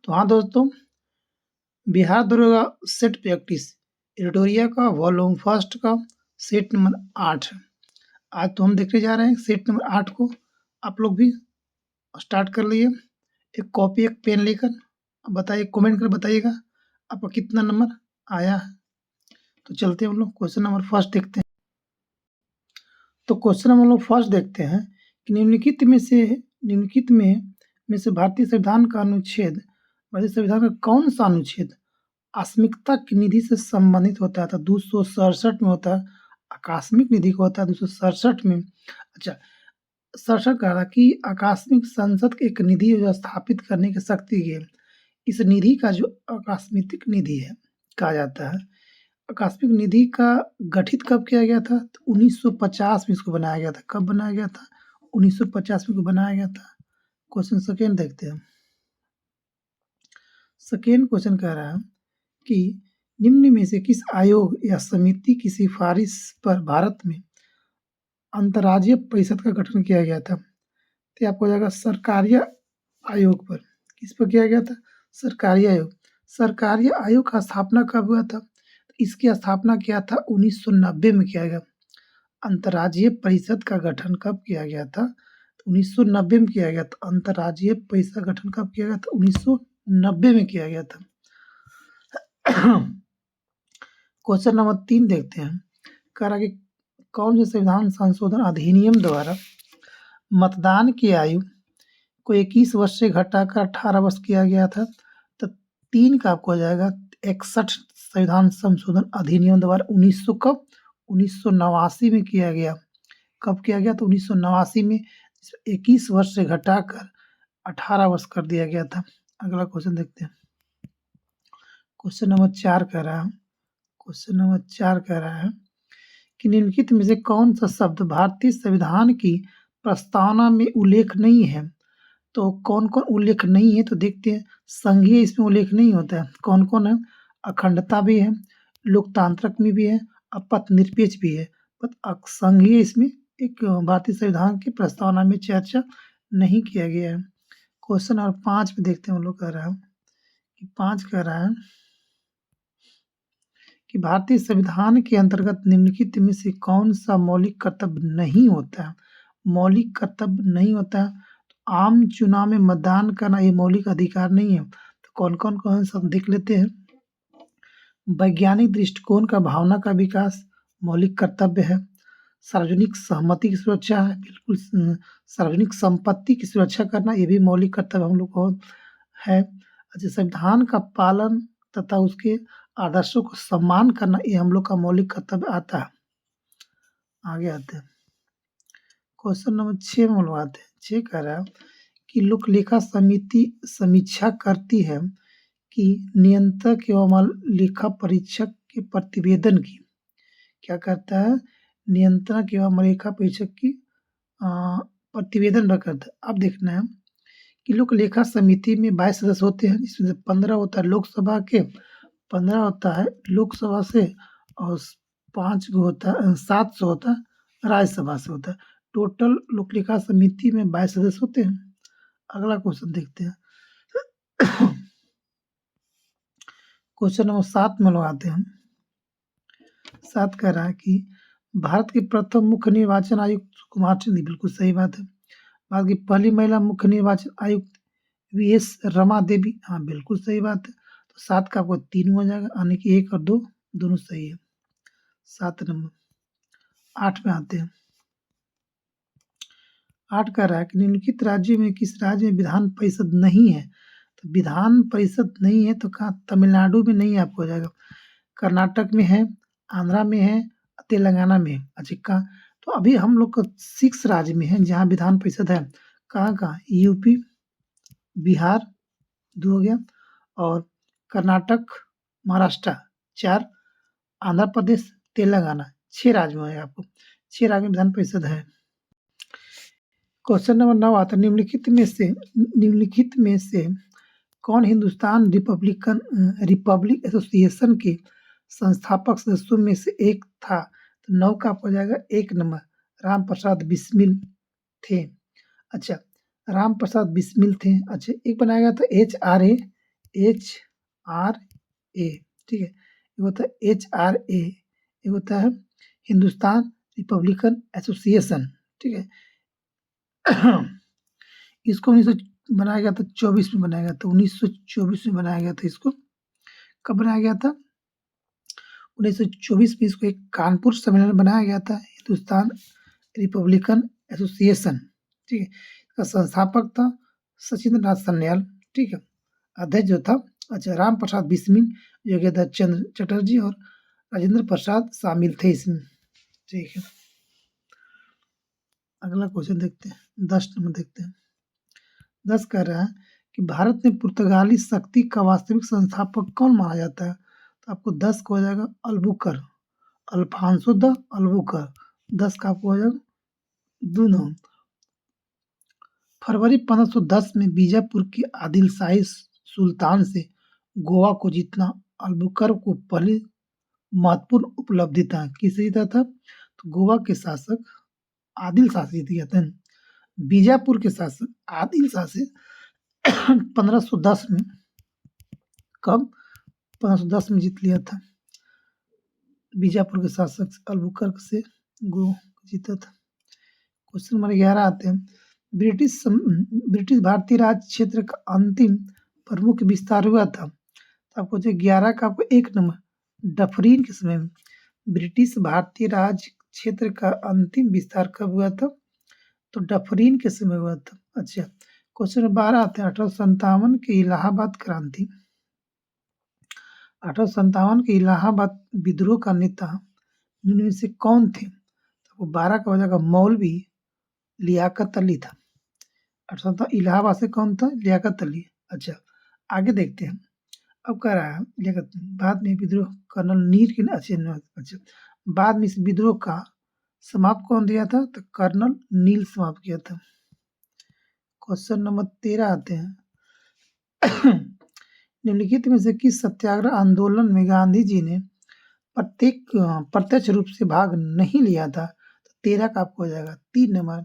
तो हाँ दोस्तों, बिहार दरोगा सेट प्रैक्टिस एडिटोरिया का वॉल्यूम फर्स्ट का सेट नंबर 8। आज तो हम देखने जा रहे हैं सेट नंबर 8 को। आप लोग भी स्टार्ट कर लिए, एक कॉपी एक पेन लेकर। अब बताइए, कमेंट कर बताइएगा आपका कितना नंबर आया है। तो चलते हैं हम लोग क्वेश्चन नंबर फर्स्ट देखते हैं। तो क्वेश्चन हम लोग फर्स्ट देखते हैं कि निम्नलिखित में से भारतीय संविधान का अनुच्छेद, भारतीय संविधान का कौन सा अनुच्छेद आकस्मिकता की निधि से संबंधित होता है? तो 267 में होता है, आकस्मिक निधि को होता है 267 में। अच्छा, 67 कह रहा कि आकस्मिक संसद की एक निधि जो स्थापित करने की शक्ति है। इस निधि का जो आकस्मिक निधि है कहा जाता है। आकस्मिक निधि का गठित कब किया गया था? तो 1950 में इसको बनाया गया था। कब बनाया गया था? 1950 में बनाया गया था। क्वेश्चन सेकेंड देखते हैं। सेकेंड क्वेश्चन कह रहा है कि निम्न में से किस आयोग या समिति की सिफारिश पर भारत में अंतर्राज्यीय परिषद का गठन किया गया था? तो आपको हो जाएगा सरकारीय आयोग पर। किस पर किया गया था? सरकारीय आयोग। सरकारीय आयोग का स्थापना कब हुआ था? इसकी स्थापना किया था 1990 में किया गया। अंतर्राज्यीय परिषद का गठन कब किया गया था? 1990 में किया गया था। अंतर्राज्यीय परिषद का गठन कब किया गया था? 1990 में किया गया था। क्वेश्चन नंबर 3 देखते हैं। कह रहा कि कौन से संविधान संशोधन अधिनियम द्वारा मतदान की आयु को 21 वर्ष से घटाकर 18 वर्ष किया गया था? तो 3 का आपको हो जाएगा 61 संविधान संशोधन अधिनियम द्वारा 1989 में किया गया। कब किया गया? तो 1989 में 21 वर्ष से घटाकर 18 वर्ष कर दिया गया था। अगला क्वेश्चन देखते हैं। क्वेश्चन नंबर 4 कह रहा है कि निम्नलिखित में से कौन सा शब्द भारतीय संविधान की प्रस्तावना में उल्लेख नहीं है? तो कौन कौन उल्लेख नहीं है तो देखते हैं। संघीय इसमें उल्लेख नहीं होता है। कौन कौन है? अखंडता भी है, लोकतांत्रिक में भी है, पथनिरपेक्ष भी है। पर संघीय इसमें एक भारतीय संविधान की प्रस्तावना में चर्चा नहीं किया गया है। क्वेश्चन नंबर 5 पे देखते हैं। हम लोग कह रहा है कि 5 कह रहा है कि भारतीय संविधान के अंतर्गत निम्नलिखित में से कौन सा मौलिक कर्तव्य नहीं होता है? मौलिक कर्तव्य नहीं होता है। तो आम चुनाव में मतदान करना ये मौलिक अधिकार नहीं है। तो कौन कौन सब देख लेते हैं। वैज्ञानिक दृष्टिकोण का भावना का विकास मौलिक कर्तव्य है। सार्वजनिक सहमति की सुरक्षा है, बिल्कुल। सार्वजनिक संपत्ति की सुरक्षा करना ये भी मौलिक कर्तव्य हम लोग को है। अच्छा, संविधान का पालन तथा उसके आदर्शों को सम्मान करना ये हम लोग का मौलिक कर्तव्य आता है। आगे आते हैं। क्वेश्चन नंबर 6 में लोग आते हैं। 6 कह रहा है कि लोक लेखा समिति समीक्षा करती है कि नियंत्रक एवं लेखा परीक्षक के प्रतिवेदन की क्या करता है? नियंत्रक एवं लेखा परीक्षक की प्रतिवेदन पर करता है। अब देखना है कि लोक लेखा समिति में 22 सदस्य होते हैं, जिसमें से 15 होता है लोकसभा के, 15 होता है लोकसभा से, और 5 होता है 7 होता है राज्यसभा से होता है। टोटल लोक लेखा समिति में 22 सदस्य होते हैं। अगला क्वेश्चन देखते हैं। क्वेश्चन नंबर 7 में लोग आते हैं। 7 कह रहा है कि भारत की प्रथम मुख्य निर्वाचन आयुक्त कुमार चंदी, बिल्कुल सही बात है। भारत की पहली महिला मुख्य निर्वाचन आयुक्त वीएस रमा देवी, हाँ बिल्कुल सही बात है। तो 7 का आपको 3 हो जाएगा, यानी कि 1 और 2 दोनों सही है। 7 नंबर। 8 में आते हैं। 8 कह रहा है कि निम्नलिखित राज्य में किस राज्य में विधान परिषद नहीं है? तो विधान परिषद नहीं है तो कहाँ? तमिलनाडु में नहीं है, आपको हो जाएगा। कर्नाटक में है, आंध्रा में है, तेलंगाना में है। अच्छा, कहाँ? तो अभी हम लोग को 6 राज्य में है जहाँ विधान परिषद है। कहाँ? यूपी, बिहार 2 हो गया, और कर्नाटक, महाराष्ट्र 4, आंध्र प्रदेश, तेलंगाना 6 राज्य में है। आपको 6 राज्य में विधान परिषद है। क्वेश्चन नंबर 9 आता है। निम्नलिखित में से कौन हिंदुस्तान रिपब्लिक एसोसिएशन के संस्थापक सदस्यों में से एक था? तो 9 का आपको हो जाएगा 1 नंबर, राम प्रसाद बिस्मिल थे। अच्छा, राम प्रसाद बिस्मिल थे। अच्छा, एक बनाया गया था HRA HRA, ठीक है। एक होता है HRA, एक होता है हिंदुस्तान रिपब्लिकन एसोसिएशन, ठीक है। इसको 1900 बनाया गया था, 24 में बनाया गया था, 1924 में बनाया गया था इसको। कब बनाया गया था? 1924 में इसको एक कानपुर सम्मेलन में बनाया गया था, हिंदुस्तान रिपब्लिकन एसोसिएशन, ठीक है। इसका संस्थापक था सचिंद्र नाथ सान्याल, ठीक है। अध्यक्ष जो था अच्छा राम प्रसाद बिस्मिल, योगेंद्र चंद्र चटर्जी और राजेंद्र प्रसाद शामिल थे इसमें, ठीक है। अगला क्वेश्चन देखते हैं, 10 नंबर देखते हैं। 10 कह रहा है कि भारत में पुर्तगाली शक्ति का वास्तविक संस्थापक कौन माना जाता है? तो आपको 10 का हो जाएगा अल्बुकर, अल्फांसो द अल्बुकर। 10 का आपको हो जाएगा दोनों। फरवरी 1510 में बीजापुर के आदिल शाही सुल्तान से गोवा को जीतना अल्बुकर को पहली महत्वपूर्ण उपलब्धि था। किसे जीता था? तो गोवा के शासक आदिल शाह से जीत गया था। बीजापुर के शासक आदिल शाह से 1510 में, कब? 1510 में जीत लिया था। बीजापुर के शासक अल्बुकर्क से गोवा जीता था। क्वेश्चन नंबर 11 आते हैं। ब्रिटिश भारतीय राज क्षेत्र का अंतिम प्रमुख विस्तार हुआ था। तो आपको जो 11 का आपको 1 नंबर डफरीन के समय में ब्रिटिश भारतीय राज क्षेत्र का अंतिम विस्तार कब हुआ था? तो डफरीन के समय हुआ था। अच्छा, क्वेश्चन नंबर 12 आते हैं। 1857 के इलाहाबाद क्रांति, 1857 के इलाहाबाद विद्रोह का नेता निम्न में से कौन थे? तो 12 का हो जाएगा मौलवी लियाकत अली था। 1857 इलाहाबाद से कौन था? लियाकत अली। अच्छा, आगे देखते हैं। अब कह रहा है लियाकत बाद में विद्रोह कर्नल नीर के अच्छा, बाद में इस विद्रोह का समाप्त कौन दिया था? तो कर्नल नील समाप्त किया था। क्वेश्चन नंबर 13 आते हैं। निम्नलिखित में से किस सत्याग्रह आंदोलन में गांधी जी ने प्रत्यक्ष रूप से भाग नहीं लिया था? तो 13 का आपको हो जाएगा 3 नंबर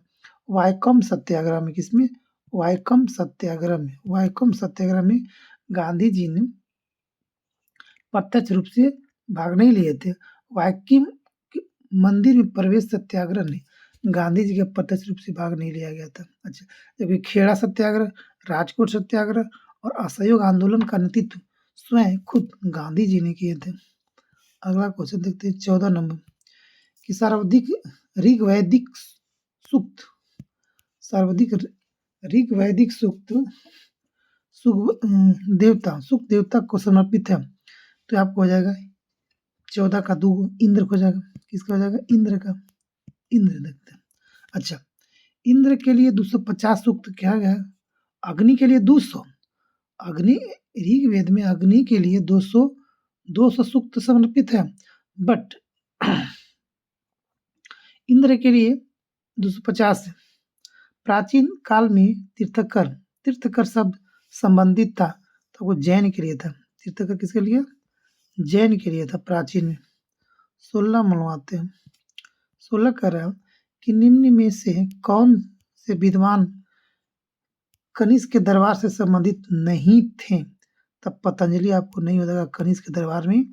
वाइकम सत्याग्रह में। किसमें? वाइकम सत्याग्रह में। वाइकम सत्याग्रह में गांधी जी ने प्रत्यक्ष रूप से भाग नहीं लिए थे। वाइकिम मंदिर में प्रवेश सत्याग्रह ने गांधी जी का प्रत्यक्ष रूप से भाग नहीं लिया गया था। अच्छा, जबकि खेड़ा सत्याग्रह, राजकोट सत्याग्रह और असहयोग आंदोलन का नेतृत्व स्वयं खुद गांधी जी ने किए थे। अगला क्वेश्चन देखते हैं 14 नंबर कि सर्वाधिक ऋग्वैदिक सूक्त, सर्वाधिक ऋग्वैदिक सूक्त सुख देवता को समर्पित है। तो आपको हो जाएगा 14 का 2 इंद्र को हो जाएगा। किसका हो जाएगा? इंद्र का। इंद्र देखते हैं। अच्छा, इंद्र के लिए 250 सूक्त क्या गया? अग्नि के लिए 200। अग्नि ऋग्वेद में अग्नि के लिए 200 सूक्त समर्पित है, बट इंद्र के लिए 250 है। प्राचीन काल में तीर्थकर शब्द संबंधित था, तो वो जैन के लिए था। तीर्थकर किसके लिए? जैन के लिए था प्राचीन में। 16 मनवाते हैं। 16 कह रहा है कि निम्न में से कौन से विद्वान कनिष्क के दरबार से संबंधित नहीं थे? तब पतंजलि आपको नहीं हो जाएगा, कनिष्क के दरबार में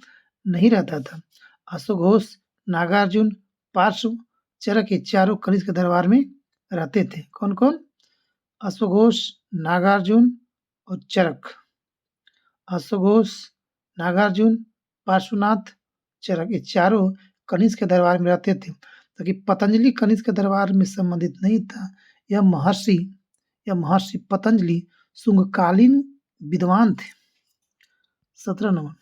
नहीं रहता था। अश्वघोष, नागार्जुन, पार्श्व, चरक ये चारों कनिष्क के दरबार में रहते थे। कौन कौन? अश्वघोष, नागार्जुन और चरक। अश्वघोष, नागार्जुन, पार्श्वनाथ, चरक ये चारों कनिष्क के दरबार में रहते थे। ताकि पतंजलि कनिष्क के दरबार में संबंधित नहीं था। यह महर्षि पतंजलि शुंगकालीन विद्वान थे। 17 नंबर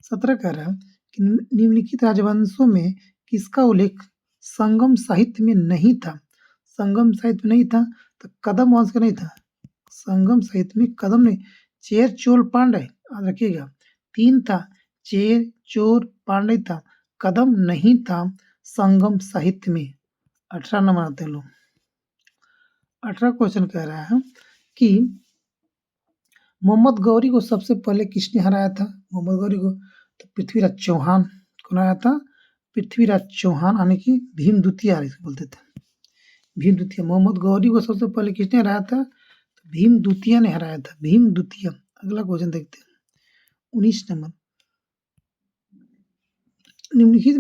17 कह रहा है कि निम्नलिखित राजवंशों में किसका उल्लेख संगम साहित्य में नहीं था? संगम साहित्य में नहीं था तो कदम वंश का नहीं था। संगम साहित्य में कदम नहीं, चेर चोल पांड्य याद रखिएगा। 3 था, चेर चोर पांड्य था, कदम नहीं था संगम साहित्य में। 18 नंबर आते हैं लोग। 18 क्वेश्चन कह रहा है कि मोहम्मद गौरी को सबसे पहले किसने हराया था? मोहम्मद गौरी को तो पृथ्वीराज चौहान कौन हराया था? पृथ्वीराज चौहान, यानी कि भीम द्वितीय बोलते थे। भीम द्वितीय मोहम्मद गौरी को सबसे पहले किसने हराया था? तो भीम द्वितीय ने हराया था, भीम द्वितीय। अगला क्वेश्चन देखते हैं 19 नंबर। निम्नलिखित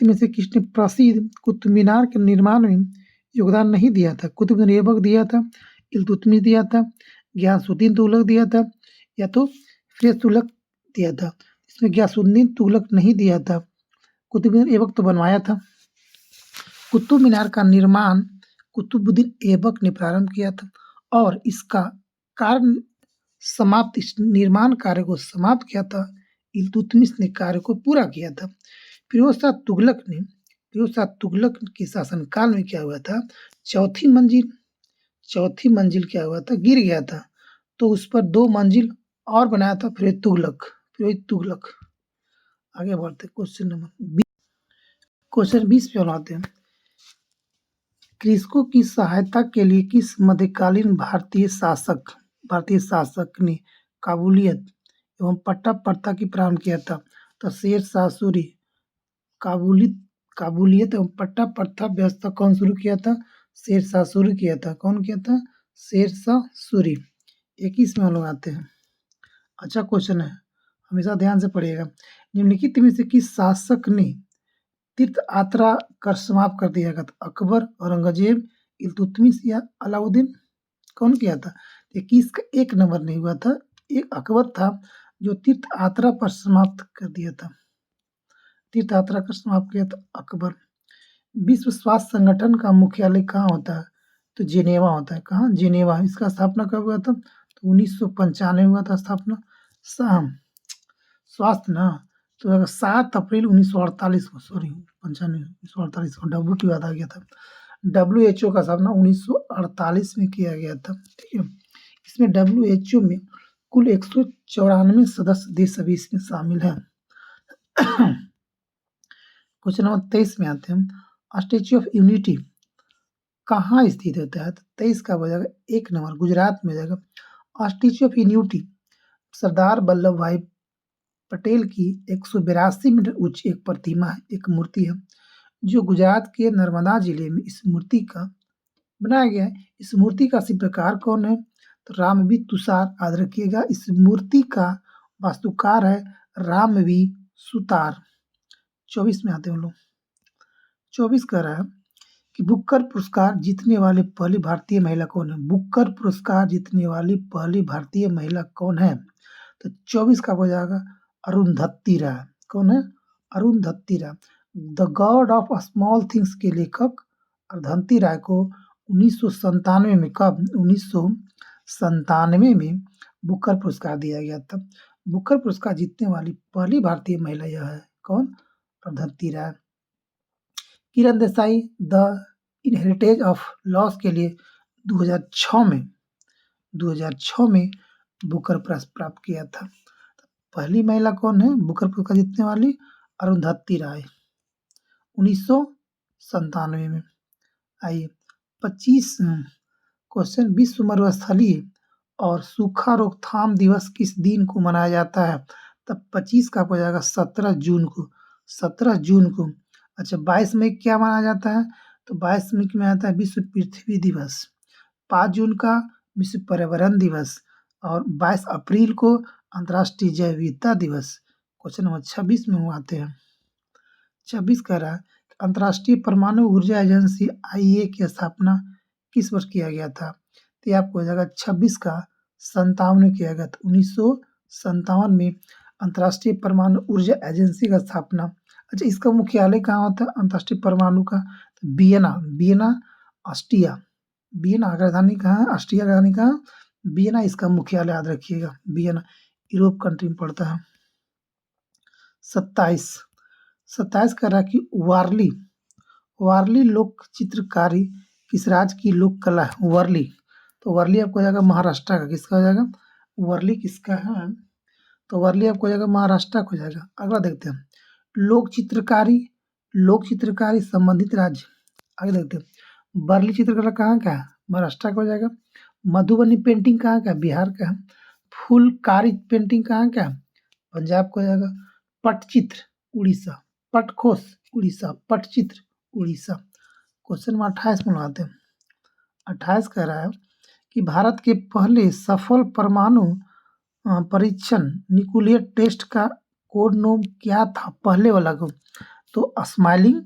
में से किसने प्रसिद्ध कुतुब मीनार के निर्माण में योगदान नहीं दिया था? कुतुब ऐबक दिया था, इल्तुतमिश दिया था, गयासुद्दीन तुगलक दिया था, या तो फिरोज तुगलक दिया था। इसमें गयासुद्दीन तुगलक नहीं दिया था, कुतुब ऐबक तो बनवाया था। कुतुब मीनार का निर्माण कुतुबुद्दीन ऐबक ने प्रारंभ किया था और इसका कार्य समाप्त इस निर्माण कार्य को समाप्त किया था इल्तुतमिश ने कार्य को पूरा किया था। फिरोज शाह तुगलक के शासनकाल में क्या हुआ था, चौथी मंजिल क्या हुआ था, गिर गया था, तो उस पर 2 मंजिल और बनाया था फिरोज तुगलक। आगे बढ़ते क्वेश्चन नंबर 20 पे बनाते हैं। कृषकों की सहायता के लिए किस मध्यकालीन भारतीय शासक ने काबूलियत एवं पट्टा प्रथा की प्रारंभ किया था? तो शेर शाह सूरी। काबूलियत एवं पट्टा प्रथा व्यवस्था कौन शुरू किया था? शेर शाह सूरी किया था। कौन किया था? शेर शाह सूरी। 21 में हम लोग आते हैं। अच्छा क्वेश्चन है, हमेशा ध्यान से पढ़िएगा। निम्नलिखित में से किस शासक ने तीर्थ यात्रा कर समाप्त कर दिया था? अकबर, औरंगजेब, इल्तुतमिश या अलाउद्दीन? कौन किया था? 21 का 1 नंबर नहीं हुआ था, एक अकबर था जो तीर्थ यात्रा पर समाप्त कर दिया था। तीर्थ यात्रा कर समाप्त किया था अकबर। विश्व स्वास्थ्य संगठन का मुख्यालय कहाँ होता है? तो जिनेवा होता है। कहाँ? जिनेवा। इसका स्थापना कब हुआ था? तो 1995 हुआ था स्थापना। स्वास्थ्य ना, तो अगर 7 अप्रैल 1948 को, सॉरी 95 1948 को WTO आ गया था। WHO का स्थापना 1948 में किया गया था। ठीक है, इसमें WHO में कुल 194 सदस्य देश अभी इसमें शामिल हैं। क्वेश्चन नंबर 23 में आते हैं। स्टैच्यू ऑफ यूनिटी कहाँ स्थित होता है? तो 23 का हो जाएगा 1 नंबर, गुजरात में जाएगा। Statue of unity Sardar Vallabh भाई पटेल की 182 मीटर ऊंची एक प्रतिमा है, एक मूर्ति है, जो गुजरात के नर्मदा जिले में इस मूर्ति का बनाया गया है। इस मूर्ति का शिल्पकार कौन है? तो रामवी तुषार। याद रखिएगा, इस मूर्ति का वास्तुकार है रामवी सुतार। 24 में आते हैं हम लोग। 24 कह रहा है कि बुकर पुरस्कार जीतने वाली पहली भारतीय महिला कौन है? बुकर पुरस्कार जीतने वाली पहली भारतीय महिला कौन है? तो 24 का हो जाएगा अरुंधति राय। कौन है? Arundhati Roy. The God of Small Things के लेखक अरुंधति राय को 1997 में, कब? 1997 में बुकर पुरस्कार दिया गया था। बुकर पुरस्कार जीतने वाली पहली भारतीय महिला यह है। कौन? अरुंधति राय। Kiran Desai the इनहेरिटेज of loss के लिए 2006 में बुकर पुरस्कार प्राप्त किया था। पहली महिला कौन है बुकर पुरस्कार जीतने वाली? अरुंधति राय, 1997 में। आइए 25 क्वेश्चन। विश्व मरुस्थलीय और सूखा रोकथाम दिवस किस दिन को मनाया जाता है? तब 25 का हो जाएगा 17 जून को। 17 जून को। अच्छा, 22 मई क्या माना जाता है? तो 22 मई में आता है विश्व पृथ्वी दिवस। 5 जून का विश्व पर्यावरण दिवस और 22 अप्रैल को अंतर्राष्ट्रीय जैव विविधता दिवस। क्वेश्चन नंबर 26 में हम आते हैं। 26 कह रहा है अंतर्राष्ट्रीय परमाणु ऊर्जा एजेंसी IAEA की स्थापना किस वर्ष किया गया था? तो आपको हो जाएगा 26 का 57 में किया गया था। 1957 में अंतर्राष्ट्रीय परमाणु ऊर्जा एजेंसी का स्थापना। अच्छा, इसका मुख्यालय कहाँ होता है अंतर्राष्ट्रीय परमाणु का? तो वियना ऑस्ट्रिया। वियना राजधानी कहाँ है? ऑस्ट्रिया राजधानी कहाँ? वियना इसका मुख्यालय। याद रखिएगा, वियना यूरोप कंट्री में पड़ता है। 27 कह रहा है कि वारली लोक चित्रकारी किस राज्य की लोक कला है? वर्ली। तो वर्ली आपको हो जाएगा महाराष्ट्र का। किसका हो जाएगा? वर्ली किसका है? तो वर्ली आपको हो जाएगा महाराष्ट्र का हो जाएगा। अगला देखते हैं लोक चित्रकारी संबंधित राज्य। आगे देखते हैं वर्ली चित्रकला कहाँ का है? महाराष्ट्र का हो जाएगा। मधुबनी पेंटिंग कहाँ का है? बिहार का है। फुलकारी पेंटिंग कहाँ का है? पंजाब का हो जाएगा। पटचित्र उड़ीसा। पटखोस उड़ीसा। पटचित्र उड़ीसा। क्वेश्चन नंबर 28 में आते हैं। 28 कह रहा है कि भारत के पहले सफल परमाणु परीक्षण न्यूक्लियर टेस्ट का कोड नाम क्या था? पहले वाला को तो स्माइलिंग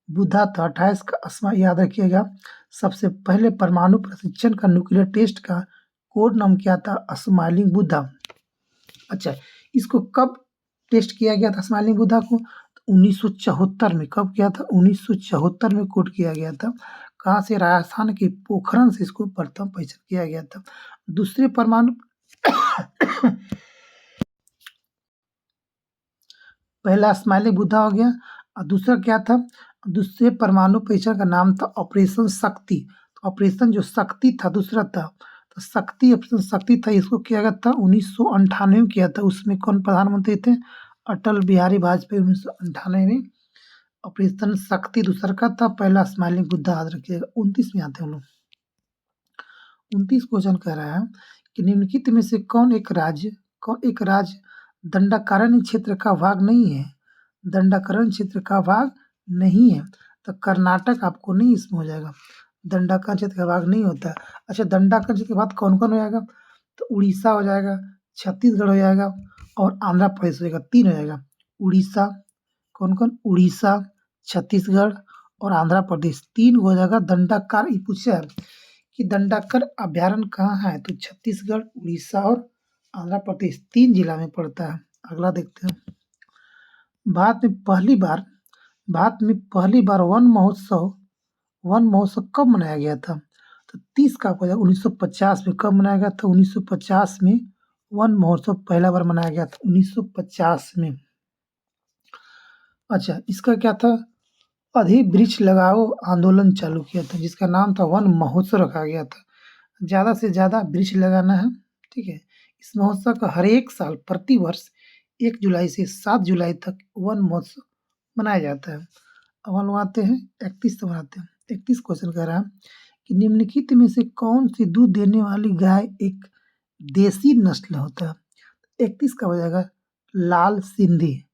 बुद्धा था। 28 का याद रखिएगा। सबसे पहले परमाणु परीक्षण का न्यूक्लियर टेस्ट का कोड नाम क्या था? स्माइलिंग बुद्धा। अच्छा, इसको कब टेस्ट किया गया था स्माइलिंग बुद्धा को? तो 1974 में। कब किया था? 1974 में कोड किया गया था। कहाँ से? राजस्थान के पोखरण से इसको प्रथम परीक्षण किया गया था। दूसरे परमाणु पहला स्माइलिंग बुद्धा हो गया और दूसरा क्या था? दूसरे परमाणु परीक्षण का नाम था ऑपरेशन शक्ति। तो ऑपरेशन जो शक्ति था दूसरा था, तो शक्ति ऑपरेशन शक्ति था। इसको किया गया था 1998 में किया था। उसमें कौन प्रधानमंत्री थे? अटल बिहारी वाजपेयी। 1998 में ऑपरेशन शक्ति दूसरा का था, पहला स्माइलिंग बुद्धा याद रखिएगा। 29 में आते हैं हम लोग। 29 क्वेश्चन कह रहा है कि निम्नलिखित में से कौन एक राज्य दंडाकारण्य क्षेत्र का भाग नहीं है? दंडाकारण्य क्षेत्र का भाग नहीं है तो कर्नाटक आपको नहीं इसमें हो जाएगा। दंडाकारण्य क्षेत्र का भाग नहीं होता। अच्छा, दंडाकारण्य क्षेत्र के बाद कौन कौन हो जाएगा? तो उड़ीसा हो जाएगा, छत्तीसगढ़ हो जाएगा और आंध्र प्रदेश हो जाएगा। 3 हो जाएगा। उड़ीसा, कौन कौन? उड़ीसा, छत्तीसगढ़ और आंध्र प्रदेश। 3 हो जाएगा। दंडाकार ये पूछा है कि दंडाकर अभ्यारण्य कहाँ है? तो छत्तीसगढ़, उड़ीसा और आंध्र प्रदेश 3 जिला में पड़ता है। अगला देखते हैं। भारत में पहली बार वन महोत्सव कब मनाया गया था? तो 30 का हो जाएगा। 1950 में। कब मनाया गया था? 1950 में वन महोत्सव पहला बार मनाया गया था, 1950 में। अच्छा, इसका क्या था? अधिक वृक्ष लगाओ आंदोलन चालू किया था, जिसका नाम था वन महोत्सव रखा गया था। ज़्यादा से ज़्यादा वृक्ष लगाना है, ठीक है। इस महोत्सव का हर एक साल प्रति वर्ष 1 जुलाई से 7 जुलाई तक वन महोत्सव मनाया जाता है। अब हम लोग आते हैं 31 तक आते हैं। 31 क्वेश्चन कह रहा है कि निम्नलिखित में से कौन सी दूध देने वाली गाय एक देसी नस्ल होता है? 31 का हो जाएगा लाल सिंधी।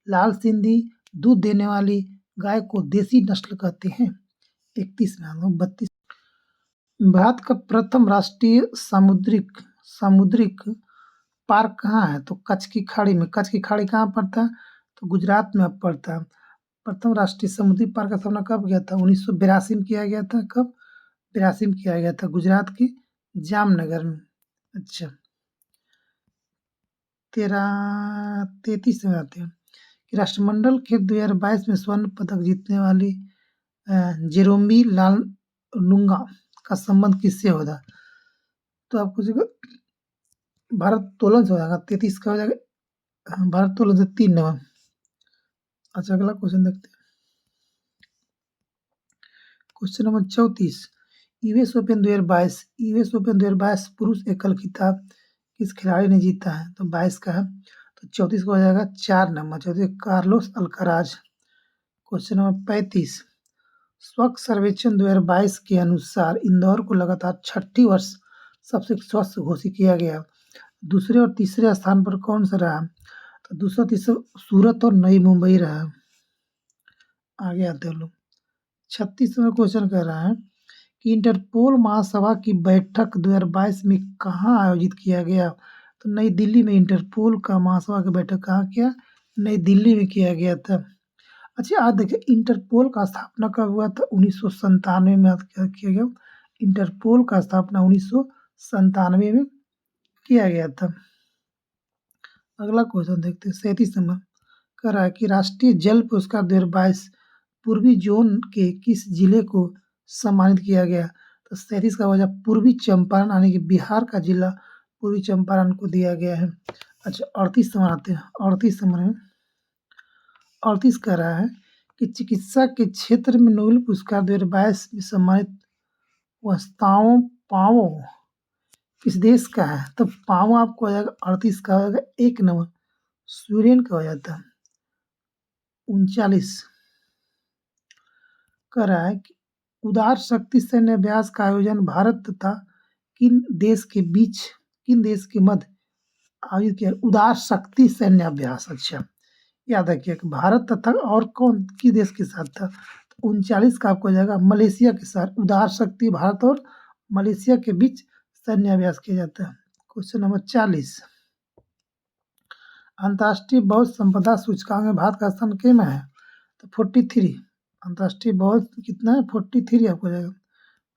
लाल सिंधी दूध देने वाली गाय को देसी नस्ल कहते हैं। 31 में हम लोग 32। भारत का प्रथम राष्ट्रीय समुद्रिक पार्क कहाँ है? तो कच्छ की खाड़ी में। कच्छ की खाड़ी कहाँ पड़ता है? तो गुजरात में पड़ता है। प्रथम राष्ट्रीय समुद्री पार्क का स्थापना कब किया था? 1982 में किया गया था। कब? 82 में किया गया था, गुजरात के जामनगर में। अच्छा, 33 में आते हैं कि राष्ट्रमंडल खेल 2022 में स्वर्ण पदक जीतने वाली जेरोमी लालनुंगा का संबंध किससे होगा? तो आपको भारत्तोलन से हो जाएगा। 33 का हो जाएगा भारत्तोलन से 3 नंबर। अच्छा, अगला क्वेश्चन देखते हैं। Question number 34। यूएस ओपन 2022 पुरुष एकल खिताब किस खिलाड़ी ने जीता है? तो 22 का है। तो 34 को हो जाएगा 4 number. 34 Carlos Alcaraz. Question number 35। स्वच्छ सर्वेक्षण 2022 के अनुसार इंदौर को लगातार 6ठी वर्ष सबसे स्वच्छ घोषित किया गया। दूसरे और तीसरे स्थान पर कौन सा रहा? तो दूसरा तीसरा सूरत और नई मुंबई रहा। आगे आते हैं लोग। 36वां क्वेश्चन कह रहा है कि इंटरपोल महासभा की बैठक 2022 में कहाँ आयोजित किया गया? तो नई दिल्ली में। इंटरपोल का महासभा की बैठक कहाँ किया? नई दिल्ली में किया गया था। अच्छा, आज देखिए इंटरपोल का स्थापना कब हुआ था? 1997 में किया गया। इंटरपोल का स्थापना 1997 में किया गया था। अगला क्वेश्चन देखते हैं। 37 नंबर कह रहा है कि राष्ट्रीय जल पुरस्कार 2022 पूर्वी जोन के किस जिले को सम्मानित किया गया? तो 37 का वजह पूर्वी चंपारण, यानी कि बिहार का जिला पूर्वी चंपारण को दिया गया है। अच्छा, 38 नंबर आते हैं। 38 नंबर में 38 कह रहा है कि चिकित्सा के क्षेत्र में नोबेल पुरस्कार 2022 में सम्मानित वस्ताओं पाओ किस देश का है? तो पाओ आपको हो जाएगा 38 का हो जाएगा 1 नंबर। स्वीडन का हो जाता है। 39 कह रहा है कि उदार शक्ति सैन्य अभ्यास का आयोजन भारत तथा किन देश के मध्य आयोजित किया? उदार शक्ति सैन्य अभ्यास। अच्छा, याद रखिए कि भारत तथा और कौन किस देश के साथ था? तो 39 का आपको हो जाएगा मलेशिया के साथ उदार शक्ति भारत और मलेशिया के बीच सैन्य अभ्यास किया जाता है। क्वेश्चन नंबर 40 अंतर्राष्ट्रीय बौद्ध संपदा सूचकांक में भारत का स्थान कितने में है? तो 43 अंतर्राष्ट्रीय बौद्ध कितना है? 43 आपको हो जाएगा।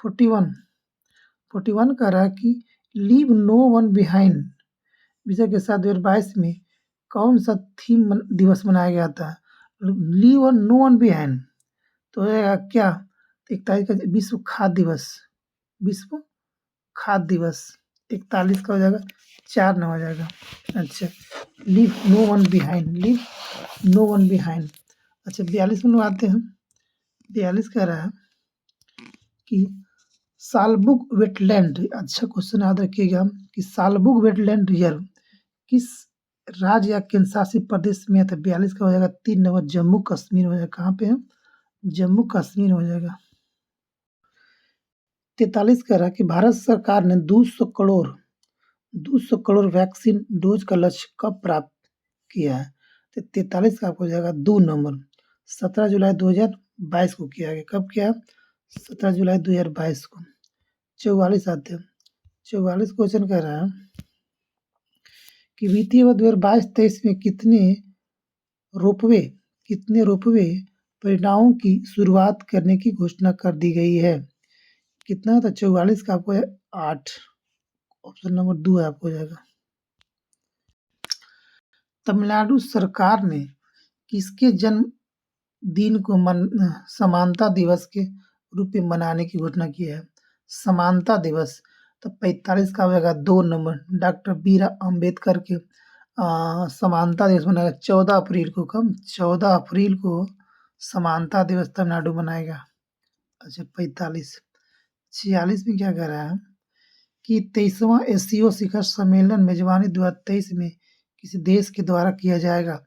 41 कह रहा है कि लीव नो वन बिहाइंड विषय के साथ 2022 में कौन सा थीम दिवस मनाया गया था? लीव नो वन बिहाइंड तो हो जाएगा क्या? 41 का विश्व खाद्य दिवस, विश्व खाद्य दिवस 41 का हो जाएगा 4 न हो जाएगा। अच्छा leave no one behind, leave no one behind. अच्छा 42 में आते हैं। 42 कह रहा है कि सालबुक वेटलैंड, अच्छा क्वेश्चन याद रखिएगा कि सालबुक वेटलैंड रिजर्व किस राज्य या केंद्र शासित प्रदेश में है? तो 42 का हो जाएगा 3 नंबर जम्मू कश्मीर हो जाएगा। कहाँ पे है? जम्मू कश्मीर हो जाएगा। 43 कह रहा है कि भारत सरकार ने 200 करोड़ वैक्सीन डोज का लक्ष्य कब प्राप्त किया है? तो 43 का आपको हो जाएगा 2 नंबर 17 जुलाई 2022 को किया गया। कब किया? 17 जुलाई 2022 को। 44 आते हैं। 44 क्वेश्चन कह रहा है कि वित्तीय वर्ष 2022-23 में कितने रोपवे परियोजनाओं की शुरुआत करने की घोषणा कर दी गई है? कितना? तो 44 का आपको है 8, ऑप्शन नंबर 2 है आपको हो जाएगा। तमिलनाडु सरकार ने किसके जन्म दिन को समानता दिवस के रूप में मनाने की घोषणा की है? समानता दिवस तो 45 का हो जाएगा 2 नंबर डॉक्टर बी.आर. अम्बेडकर के समानता दिवस मनाएगा 14 अप्रैल को। कब? 14 अप्रैल को समानता दिवस तमिलनाडु मनाएगा। अच्छा 45। 46 में क्या कह रहा है कि 23वां एससीओ शिखर सम्मेलन मेजबानी 2023 में किसी देश के द्वारा किया जाएगा?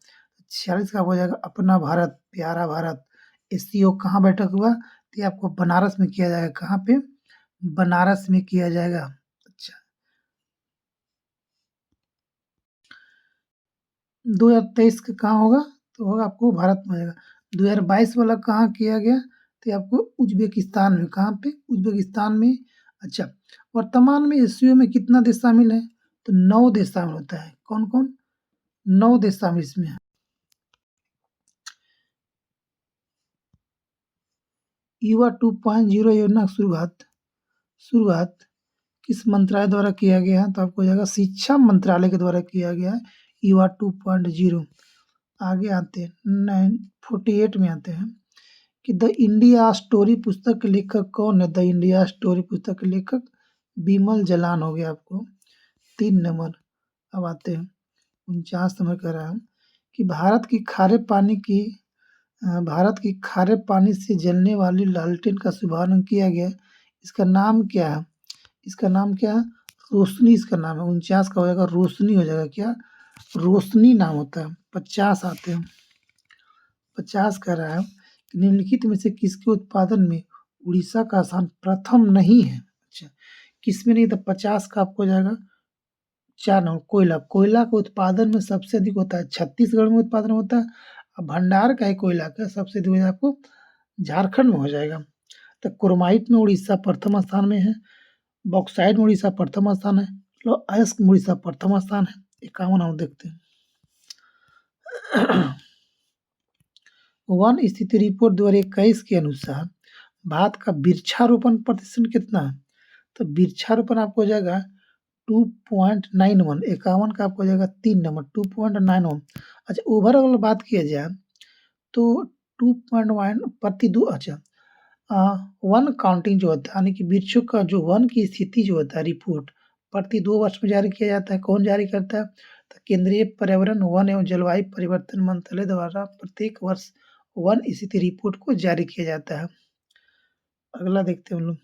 46 का हो जाएगा अपना भारत, प्यारा भारत। एससीओ कहाँ बैठक हुआ? तो ये आपको बनारस में किया जाएगा। कहाँ पे? बनारस में किया जाएगा। अच्छा 2023 का कहाँ होगा? तो होगा आपको भारत में होगा। 2022 वाला कहाँ किया गया? तो आपको उज्बेकिस्तान में। कहाँ पे? उज्बेकिस्तान में। अच्छा वर्तमान में एससीओ में कितना देश शामिल है? तो 9 देश शामिल होता है। कौन कौन? 9 देश शामिल इसमें है। युवा 2.0 योजना शुरुआत किस मंत्रालय द्वारा किया गया है? तो आपको हो जाएगा शिक्षा मंत्रालय के द्वारा किया गया है युवा 2.0। आगे आते हैं 48 में आते हैं कि द इंडिया स्टोरी पुस्तक के लेखक कौन है? द इंडिया स्टोरी पुस्तक के लेखक बिमल जलान हो गया आपको 3 नंबर। अब आते हैं 49 नंबर कह रहा है कि भारत की खारे पानी से जलने वाली लालटेन का शुभारंभ किया गया। इसका नाम क्या है? इसका नाम क्या है? रोशनी इसका नाम है। 49 का हो जाएगा रोशनी हो जाएगा। क्या? रोशनी नाम होता है। 50 आते हैं। 50 कह रहा है कि निम्नलिखित में से किसके उत्पादन में उड़ीसा का स्थान प्रथम नहीं है? अच्छा किसमें नहीं? तो 50 का आपको हो जाएगा 4 नंबर कोयला का उत्पादन में सबसे अधिक होता है छत्तीसगढ़ में उत्पादन होता है। अब भंडार का है कोयला का सबसे अधिक आपको झारखंड में हो जाएगा। तो क्रोमाइट में उड़ीसा प्रथम स्थान में है, बॉक्साइट में उड़ीसा प्रथम स्थान है, अयस्क में उड़ीसा प्रथम स्थान है। 51 हम देखते हैं। वन स्थिति रिपोर्ट 2021 के अनुसार भारत का वृक्षारोपण प्रतिशत कितना है? तो वृक्षारोपण आपको हो जाएगा 2.91। 51 का आपको हो जाएगा 3 नंबर 2.91। अच्छा ओवरऑल बात किया जाए तो 2.1 प्रति 2। अच्छा वन काउंटिंग जो होता है यानी कि वृक्षों का जो वन की स्थिति जो होता है रिपोर्ट प्रति 2 वर्ष में जारी किया जाता है। कौन जारी करता है? तो केंद्रीय पर्यावरण वन एवं जलवायु परिवर्तन मंत्रालय द्वारा प्रत्येक वर्ष वन स्थिति रिपोर्ट को जारी किया जाता है। अगला देखते हैं हम लोग।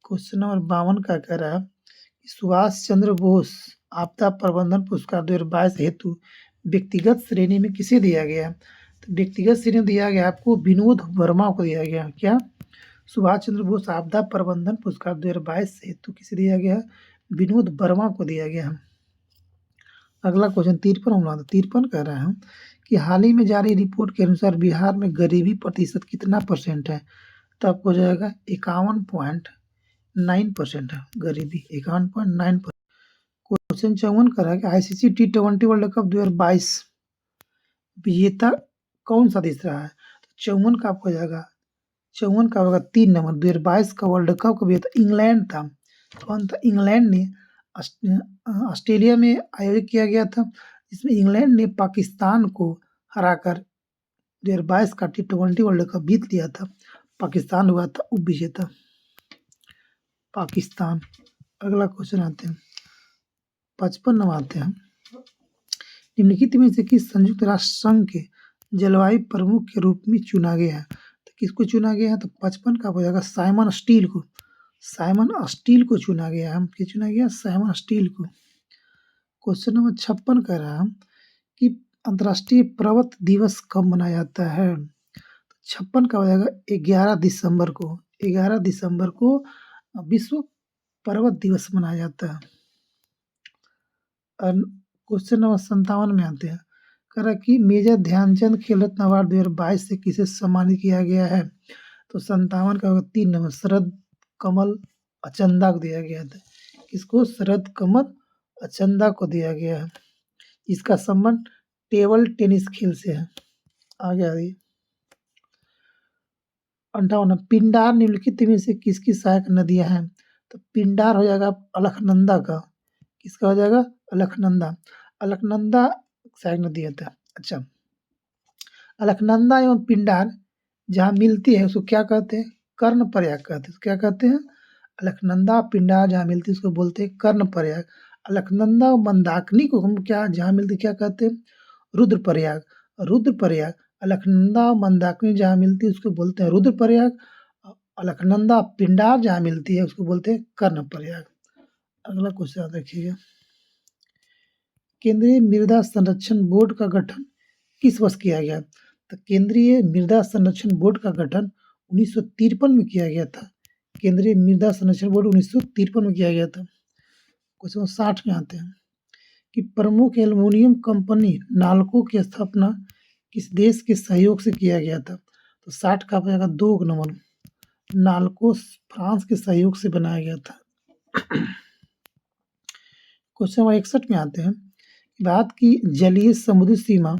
क्वेश्चन नंबर 52 का कह रहा है कि सुभाष चंद्र बोस आपदा प्रबंधन पुरस्कार 2022 हेतु व्यक्तिगत श्रेणी में किसे दिया गया? तो व्यक्तिगत श्रेणी में दिया गया आपको विनोद वर्मा को दिया गया। क्या? सुभाष चंद्र बोस आपदा प्रबंधन पुरस्कार 2022 हेतु किसे दिया गया? विनोद वर्मा को दिया गया। अगला क्वेश्चन 53 कह रहा है कि हाल ही में जारी रिपोर्ट के अनुसार बिहार में गरीबी प्रतिशत कितना परसेंट है? तो आपको हो जाएगा 51.9% है गरीबी, 51.9%। क्वेश्चन 54 का है कि आईसीसी T20 वर्ल्ड कप 2022 विजेता कौन सा देश रहा है? तो 54 का आपको हो जाएगा, 54 का होगा 3 नंबर। 2022 का वर्ल्ड कप का विजेता इंग्लैंड था। कौन था? इंग्लैंड ने ऑस्ट्रेलिया में आयोजित किया गया था, जिसमें इंग्लैंड ने पाकिस्तान को हराकर 2022 का T20 वर्ल्ड कप जीत लिया था। पाकिस्तान हुआ था उप विजेता, पाकिस्तान। अगला क्वेश्चन आते हैं 55 नंबर आते हैं। निम्नलिखित में से किस संयुक्त राष्ट्र संघ के जलवायु प्रमुख के रूप में चुना गया है? तो किसको चुना गया है? तो 55 का हो जाएगा साइमन स्टील को। साइमन स्टील को चुना गया है। क्या चुना गया? साइमन स्टील को। क्वेश्चन नंबर 56 कह रहा है कि अंतर्राष्ट्रीय पर्वत दिवस कब मनाया जाता है? 56 का हो जाएगा 11 दिसंबर को। 11 दिसंबर को विश्व पर्वत दिवस मनाया जाता है। क्वेश्चन नंबर 57 में आते हैं। कह रहा कि मेजर ध्यानचंद खेल रत्न अवार्ड 2022 से किसे सम्मानित किया गया है? तो 57 का होगा 3 नंबर शरद कमल अचंदा को दिया गया था। किसको? शरद कमल अचंदा को दिया गया है। इसका संबंध टेबल टेनिस खेल से है। आगे आ रही 58 पिंडार निम्नलिखित में से किसकी सहायक नदियां हैं? तो पिंडार हो जाएगा अलकनंदा का। किसका हो जाएगा? अलकनंदा। अलकनंदा सहायक नदी होता है। अच्छा, अलकनंदा एवं पिंडार जहाँ मिलती है उसको क्या कहते हैं? कर्ण प्रयाग कहते हैं। क्या कहते हैं? अलकनंदा पिंडार जहाँ मिलती है उसको बोलते हैं कर्ण प्रयाग। अलकनंदा और मंदाकिनी को हम क्या जहाँ मिलती क्या कहते हैं? रुद्रप्रयाग। रुद्रप्रयाग। अलकनंदा और मंदाकिनी जहाँ मिलती है उसको बोलते हैं रुद्रप्रयाग। अलकनंदा पिंडार जहाँ मिलती है उसको बोलते हैं कर्ण प्रयाग। अगला क्वेश्चन देखिएगा। केंद्रीय मृदा संरक्षण बोर्ड का गठन किस वर्ष किया गया? तो केंद्रीय मृदा संरक्षण बोर्ड का गठन 1953 में किया गया था। केंद्रीय मृदा संरक्षण बोर्ड 1953 में किया गया था। क्वेश्चन 60 में आते हैं कि प्रमुख एल्युमिनियम कंपनी नाल्को की स्थापना किस देश के सहयोग से किया गया था? तो 60 का हो जाएगा 2 नंबर नाल्को फ्रांस के सहयोग से बनाया गया था। क्वेश्चन नंबर 61 में आते हैं। भारत की जलीय समुद्री सीमा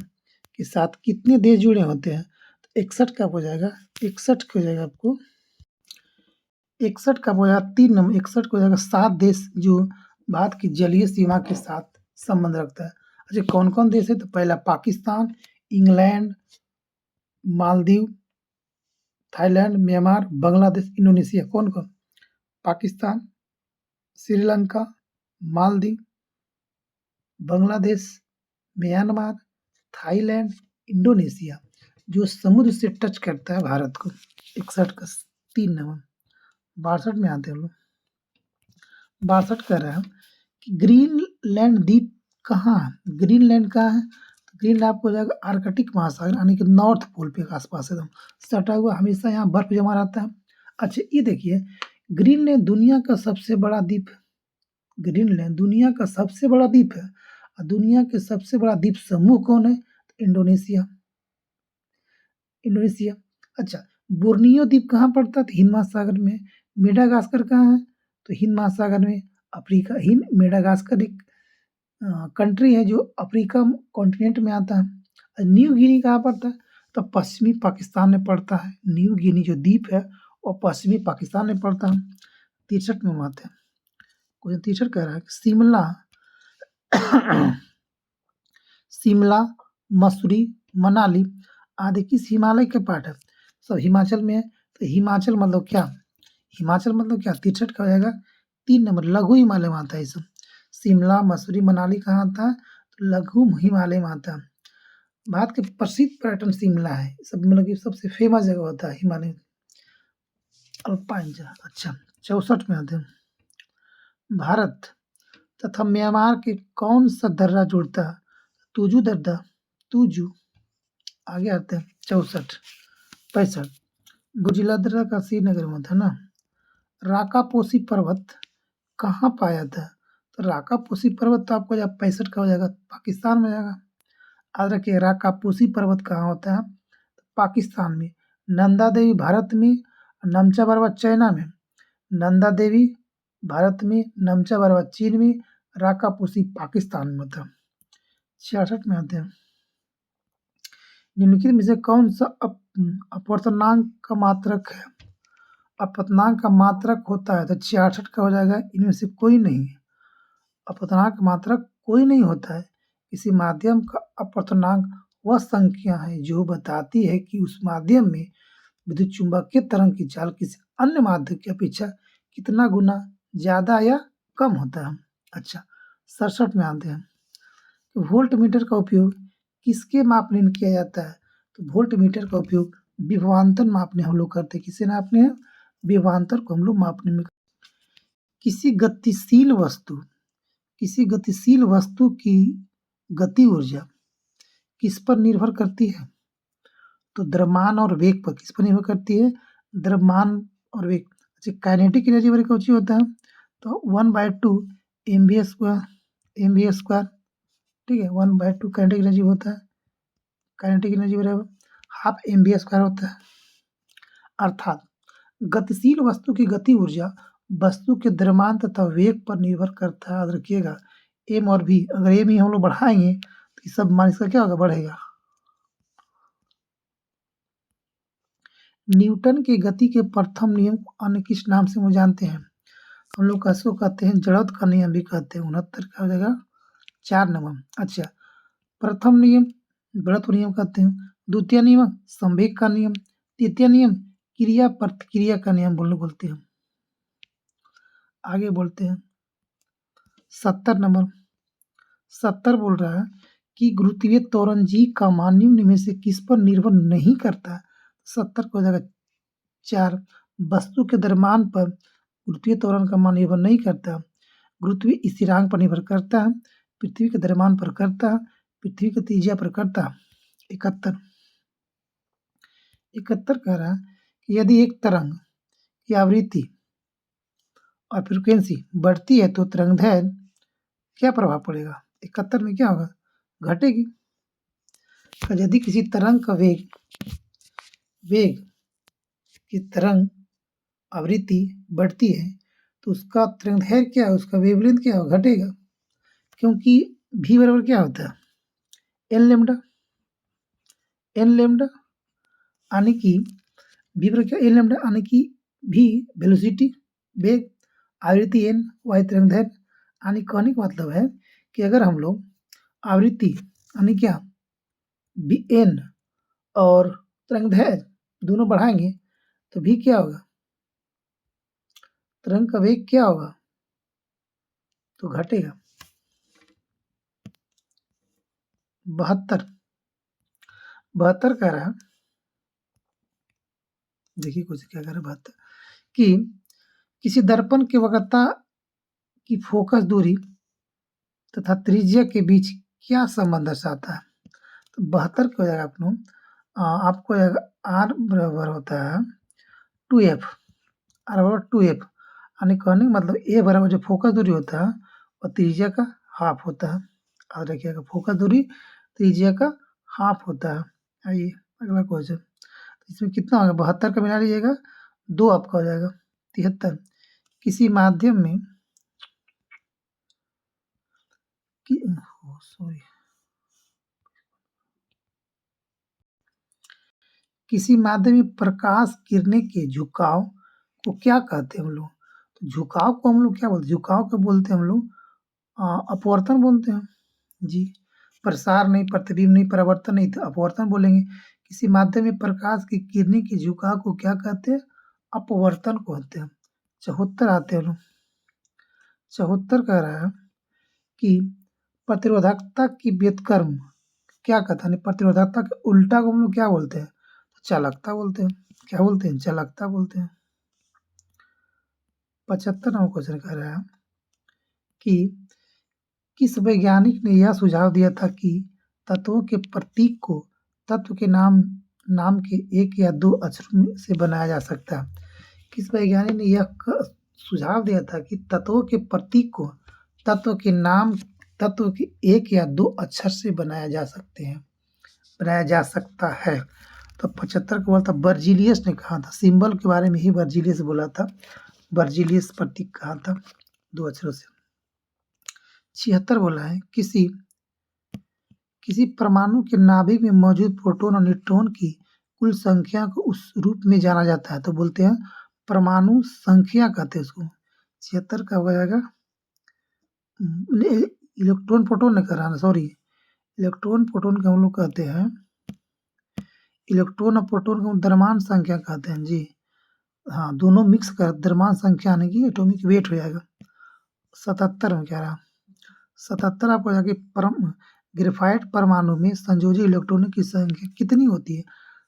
के साथ कितने देश जुड़े होते हैं? तो 61 का हो जाएगा 61 हो जाएगा आपको 61 का हो जाएगा 3 नंबर 61 को हो जाएगा 7 देश जो भारत की जलीय सीमा के साथ संबंध रखता है। अच्छा, कौन कौन देश है? तो पहला Pakistan, England, Maldives, Thailand, Myanmar, Bangladesh, Indonesia. कौन कौन? Pakistan, Sri Lanka, Maldives, Bangladesh, Myanmar, Thailand, Indonesia जो समुद्र से टच करता है भारत को। 61 का 3 नंबर। 62 में आते हैं लोग। 62 कह रहा है कि ग्रीनलैंड द्वीप कहाँ है? ग्रीनलैंड कहाँ है? तो ग्रीनलैंड आपको हो जाएगा आर्कटिक महासागर यानी कि नॉर्थ पोल पे आसपास एकदम सटा हुआ, हमेशा यहाँ बर्फ जमा रहता है। अच्छा, ये देखिए ग्रीनलैंड दुनिया का सबसे बड़ा द्वीप है। ग्रीनलैंड दुनिया का सबसे बड़ा द्वीप है। और दुनिया के सबसे बड़ा द्वीप समूह कौन है? तो इंडोनेशिया। इंडोनेशिया। अच्छा, बोर्नियो द्वीप कहाँ पड़ता है? तो हिंद महासागर में। मेडागास्कर कहाँ है? तो हिंद महासागर में। अफ्रीका हिंद मेडागास्कर एक कंट्री है जो अफ्रीका कॉन्टिनेंट में आता है। और न्यू गिनी कहाँ पड़ता है? तो पश्चिमी पाकिस्तान में पड़ता है। न्यू गिनी जो द्वीप है वो पश्चिमी पाकिस्तान में पड़ता है। 63 में आते हैं। क्वेश्चन 63 कह रहा है कि शिमला, मसूरी, मनाली आदि किस हिमालय के पार्ट है? सब हिमाचल में है। तो हिमाचल मतलब क्या? हिमाचल मतलब क्या? 63 का हो जाएगा 3 नंबर लघु हिमालय में आता है। सब शिमला, मसूरी, मनाली कहाँ आता है? तो लघु हिमालय में आता है। भारत के प्रसिद्ध पर्यटन शिमला है। सब मतलब कि सबसे फेमस जगह होता है हिमालय अल्पाइन जगह। अच्छा, 64 में आते हैं। भारत तथा म्यांमार के कौन सा दर्रा जुड़ता है? तुजू दर्रा, तुजू। आगे आते हैं 64 65 गुजिला दर्रा का श्रीनगर में था ना। राकापोसी पर्वत कहाँ पाया था? तो राकापोसी पर्वत तो आपको 65 का हो जाएगा पाकिस्तान में जाएगा। याद रखिए राकापूसी पर्वत कहाँ होता है? पाकिस्तान में। नंदा देवी भारत में, नमचा पर्वत चाइना में। नंदा देवी भारत में, नमचा पर्वत चीन में, राकापूसी पाकिस्तान में होता है। 66 में आते हैं। निम्नलिखित में से कौन सा अपवर्तनांक का मात्रक है? अपवर्तनांक का मात्रक होता है तो 66 का हो जाएगा, इनमें से कोई नहीं है। अपवर्तनांक का मात्रक कोई नहीं होता है। किसी माध्यम का अपवर्तनांक वह संख्या है जो बताती है कि उस माध्यम में विद्युत चुम्बकीय तरंग की चाल किसी अन्य माध्यम की अपेक्षा कितना गुना ज्यादा या कम होता है। अच्छा, 67 में आते हैं। वोल्ट मीटर का उपयोग किसके मापने में किया जाता है? तो वोल्ट मीटर का उपयोग विभवांतर मापने हम लोग करते हैं। किसे नापने हैं? विभवांतर को हम लोग मापने में। किसी गतिशील वस्तु की गति ऊर्जा किस पर निर्भर करती है? तो द्रव्यमान और वेग पर। किस पर निर्भर करती है? द्रव्यमान और वेग। अच्छा, काइनेटिक एनर्जी वर्ग कौन सी होता है? तो 1/2 mv², ठीक है, 1/2 काइनेटिक एनर्जी होता है। काइनेटिक एनर्जी बराबर हाफ mv² होता है। अर्थात गतिशील वस्तु की गति ऊर्जा वस्तु के द्रव्यमान तथा वेग पर निर्भर करता है। याद रखिएगा, एम और भी, अगर एम ही हम लोग बढ़ाएंगे तो ये सब मान इसका क्या होगा? बढ़ेगा। न्यूटन के गति के प्रथम नियम को अन्य किस नाम से हम जानते हैं? हम लोग इसको कहते हैं जड़त्व का नियम भी कहते हैं। 69 का हो जाएगा 4 नंबर। अच्छा, प्रथम नियम जड़त्व नियम कहते हैं। द्वितीय नियम संवेग का नियम। तृतीय नियम क्रिया प्रतिक्रिया का नियम बोलते हैं। आगे बोलते हैं 70 नंबर। 70 बोल रहा है कि गुरुत्वीय त्वरण जी का मान निम्न में से किस पर निर्भर नहीं करता? 70 को हो जाएगा 4। वस्तु के द्रव्यमान पर गुरुत्वीय त्वरण का मान निर्भर नहीं करता। गुरुत्वीय स्थिरांक पर निर्भर करता है। पृथ्वी के द्रव्यमान पर करता है। पृथ्वी की त्रिज्या पर करता है। 71 कह रहा है कि यदि एक तरंग की आवृत्ति और फ्रीक्वेंसी बढ़ती है तो तरंगदैर्घ्य क्या प्रभाव पड़ेगा? 71 में क्या होगा? घटेगी। यदि किसी तरंग का वेग की तरंग आवृत्ति बढ़ती है तो उसका तरंगदैर्घ्य क्या है? उसका वेवलेंथ क्या होगा? घटेगा। क्योंकि v बराबर क्या होता है? N lambda. यानी कि v बराबर क्या? एन लेमडा, यानी कि v वेलोसिटी वेग, आवृत्ति n, y तरंगदैर्घ्य। यानी कहने का मतलब है कि अगर हम लोग आवृत्ति यानी क्या n और तरंगदैर्घ्य दोनों बढ़ाएंगे तो v क्या होगा? तरंग का वेग क्या होगा? तो घटेगा। 72 कह रहा है, देखिए कुछ क्या कह रहा है 72 कि किसी दर्पण की वक्रता की फोकस दूरी तथा त्रिज्या के बीच क्या संबंध दर्शाता है? तो 72 को हो जाएगा आपको आर बराबर होता है 2f। आर बराबर 2f, यानी कहने का मतलब ए बराबर जो फोकस दूरी होता है वो त्रिज्या का हाफ होता है। याद रखिएगा, फोकस दूरी त्रिज्या का हाफ होता है। आइए अगला क्वेश्चन। इसमें कितना होगा? 72 का मिला लीजिएगा, 2 आपका हो जाएगा 73। किसी माध्यम में किसी माध्यम में प्रकाश गिरने के झुकाव को क्या कहते हैं हम लोग? तो झुकाव को हम लोग क्या बोलते हैं? झुकाव को बोलते हैं हम लोग अपवर्तन बोलते हैं जी। प्रसार नहीं, प्रतिबिंब नहीं, परावर्तन नहीं, तो अपवर्तन बोलेंगे। किसी माध्यम में प्रकाश की गिरने के झुकाव को क्या कहते हैं? अपवर्तन कहते हैं। 74 आते हैं लोग। 74 कह रहा है कि प्रतिरोधकता की व्युत्क्रम क्या कहता है? प्रतिरोधकता के उल्टा को हम लोग क्या बोलते हैं? चालकता बोलते हैं। क्या बोलते हैं? चालकता बोलते हैं। 75 नंबर क्वेश्चन कह रहा है कि किस वैज्ञानिक ने यह सुझाव दिया था कि तत्वों के प्रतीक को तत्व के नाम के एक या दो अक्षरों से बनाया जा सकता है? किस वैज्ञानिक ने यह सुझाव दिया था कि तत्वों के प्रतीक को तत्व के नाम तत्व के एक या दो अक्षर से बनाया जा सकता है। तो 75 को बोला था बर्जिलियस ने कहा था, सिंबल के बारे में ही बर्जिलियस बोला था, बर्जिलियस प्रतीक कहा था 2 अक्षरों से। 76 बोला है किसी परमाणु के नाभिक में मौजूद प्रोटॉन और न्यूट्रॉन की कुल संख्या को उस रूप में जाना जाता है, तो बोलते हैं परमाणु संख्या कहते हैं उसको। 76 का हो जाएगा इलेक्ट्रॉन प्रोटॉन नहीं कर रहा ना, सॉरी, इलेक्ट्रॉन प्रोटॉन को हम लोग कहते हैं, इलेक्ट्रॉन और प्रोटॉन को हम द्रव्यमान संख्या कहते हैं जी। हाँ, दोनों मिक्स कर द्रव्यमान संख्या यानी कि एटॉमिक वेट हो जाएगा। 77 में कह रहा 77 आपको जाके ग्रेफाइट परमाणु में संयोजी इलेक्ट्रॉनों की संख्या कितनी होती है?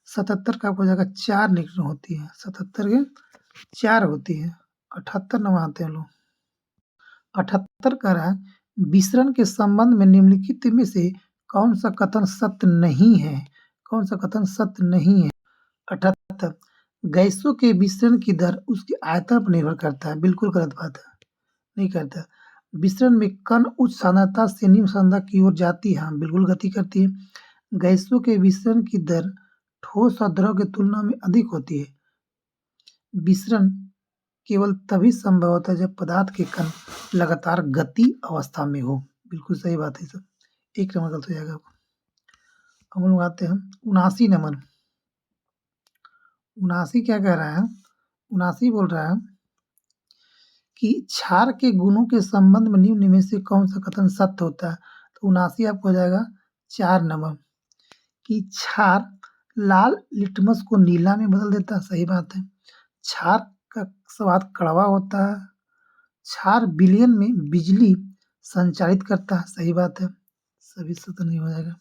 77 का आपको जाएगा 4 न्यूट्रॉन होती है, 77 के 4 होती है। 78 नंबर आते हैं लोग। 78 कह रहा है विसरण के संबंध में निम्नलिखित में से कौन सा कथन सत्य नहीं है? कौन सा कथन सत्य नहीं है? 78 गैसों के विसरण की दर उसके आयतन पर निर्भर करता है, बिल्कुल गलत बात है, नहीं करता। विसरण में कण उच्च सांद्रता से निम्न सांद्रता की ओर जाती है, बिल्कुल गति करती है। गैसों के विसरण की दर ठोस और द्रव की तुलना में अधिक होती है। विसरण केवल तभी संभव होता है जब पदार्थ के कण लगातार गति अवस्था में हो, बिल्कुल सही बात है सब। 1 नंबर गलत हो जाएगा। हम लोग आते हैं 79 नंबर। 79 क्या कह रहा है? 79 बोल रहा है कि क्षार के गुणों के संबंध में निम्न में से कौन सा कथन सत्य होता है? तो 79 आपको हो जाएगा 4 नंबर कि क्षार लाल लिटमस को नीला में बदल देता है, सही बात है। क्षार का स्वाद कड़वा होता है। क्षार विलयन में बिजली संचारित करता है, सही बात है, सभी सत्य नहीं हो जाएगा।